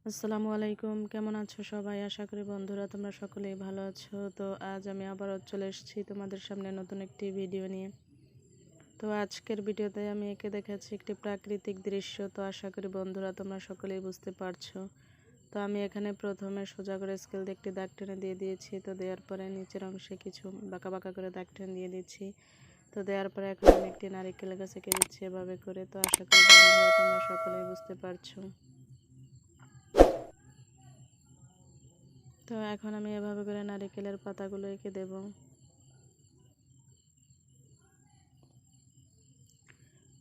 আসসালামু আলাইকুম, কেমন আছো সবাই? আশা করি বন্ধুরা তোমরা সকলেই ভালো আছো। তো আজ আমি আবারও চলে এসেছি তোমাদের সামনে নতুন একটি ভিডিও নিয়ে। তো আজকের ভিডিওতে আমি এঁকে দেখাচ্ছি একটি প্রাকৃতিক দৃশ্য। তো আশা করি বন্ধুরা তোমরা সকলেই বুঝতে পারছো। তো আমি এখানে প্রথমে সোজা করে স্কেল দিয়ে একটি দাগ টেনে দিয়ে দিয়েছি। তো দেওয়ার পরে নিচের অংশে কিছু বাঁকা বাঁকা করে দাগ টেনে দিয়ে দিচ্ছি। তো দেওয়ার পরে এখন আমি একটি নারিকেল গাছ এঁকে দিচ্ছি এভাবে করে। তো আশা করি বন্ধুরা তোমরা সকলেই বুঝতে পারছো। তো এখন আমি এভাবে করে নারিকেলের পাতাগুলো এঁকে দেব।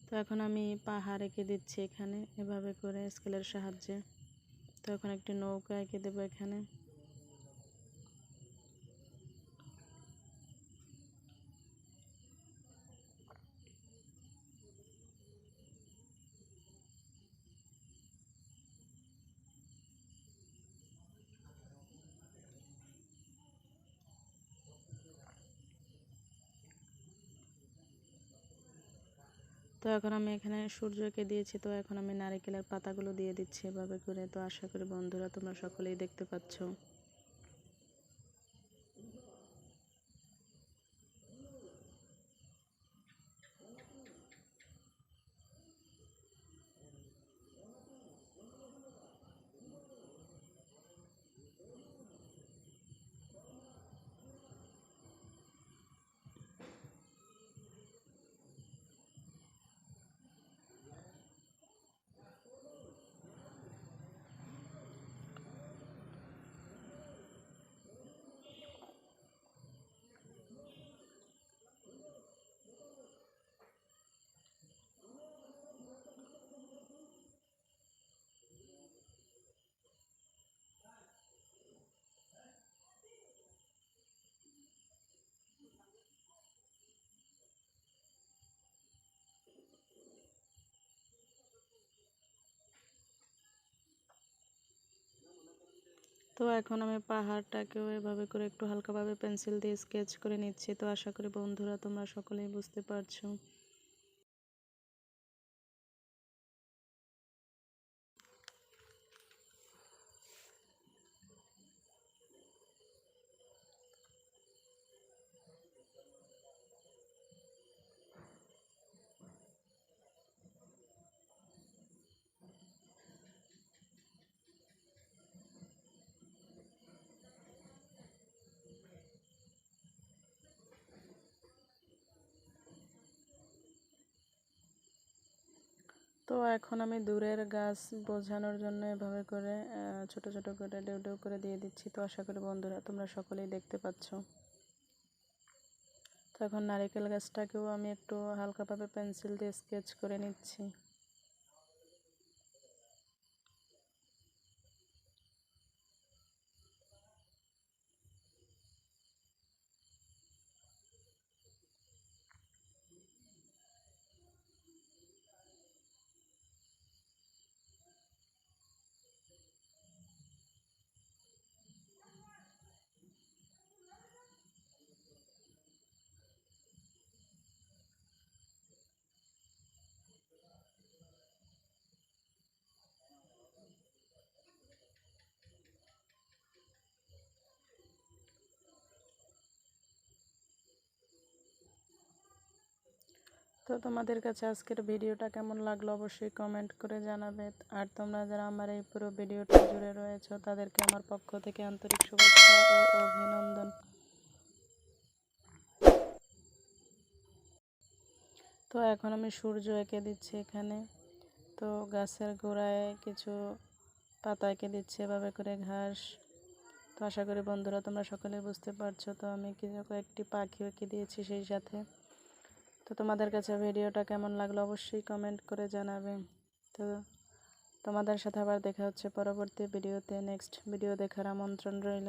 তো এখন আমি পাহাড় এঁকে দিচ্ছি এখানে এভাবে করে স্কেলের সাহায্যে। তো এখন একটি নৌকা এঁকে দেবো এখানে। তো এখন আমি এখানে সূর্য এঁকে দিয়েছি। তো এখন আমি নারিকেলের পাতাগুলো দিয়ে দিচ্ছি এভাবে করে। তো আশা করি বন্ধুরা তোমরা সকলেই দেখতে পাচ্ছ। তো এখন আমি পাহাড়টাকেও এভাবে করে একটু হালকাভাবে পেন্সিল দিয়ে স্কেচ করে নিচ্ছি। তো আশা করি বন্ধুরা তোমরা সকলেই বুঝতে পারছো। তো এখন আমি দূরের গাছ বোঝানোর জন্য এভাবে করে ছোট ছোট করে ডেউ ডেউ করে দিয়ে দিচ্ছি। তো আশা করি বন্ধুরা তোমরা সকলেই দেখতে পাচ্ছ। তো এখন নারিকেল গাছটাকেও আমি একটু হালকাভাবে পেন্সিল দিয়ে স্কেচ করে নিচ্ছি। তো তোমাদের কাছে আজকের ভিডিওটা কেমন লাগলো অবশ্যই কমেন্ট করে জানাবে। আর তোমরা যারা আমার এই পুরো ভিডিওটা জুড়ে রয়েছো তাদেরকে আমার পক্ষ থেকে আন্তরিক শুভেচ্ছা ও অভিনন্দন। তো এখন আমি সূর্য এঁকে দিচ্ছি এখানে। তো গাছের গোড়ায় কিছু পাতা এঁকে দিচ্ছি এভাবে করে ঘাস। তো আশা করি বন্ধুরা তোমরা সকলে বুঝতে পারছো। তো আমি কয়েকটি পাখি এঁকে দিয়েছি সেই সাথে। তো তোমাদের কাছে ভিডিওটা কেমন লাগলো অবশ্যই কমেন্ট করে জানাবে। তো তোমাদের সাথে আবার দেখা হচ্ছে পরবর্তী ভিডিওতে। নেক্সট ভিডিও দেখার আমন্ত্রণ রইল।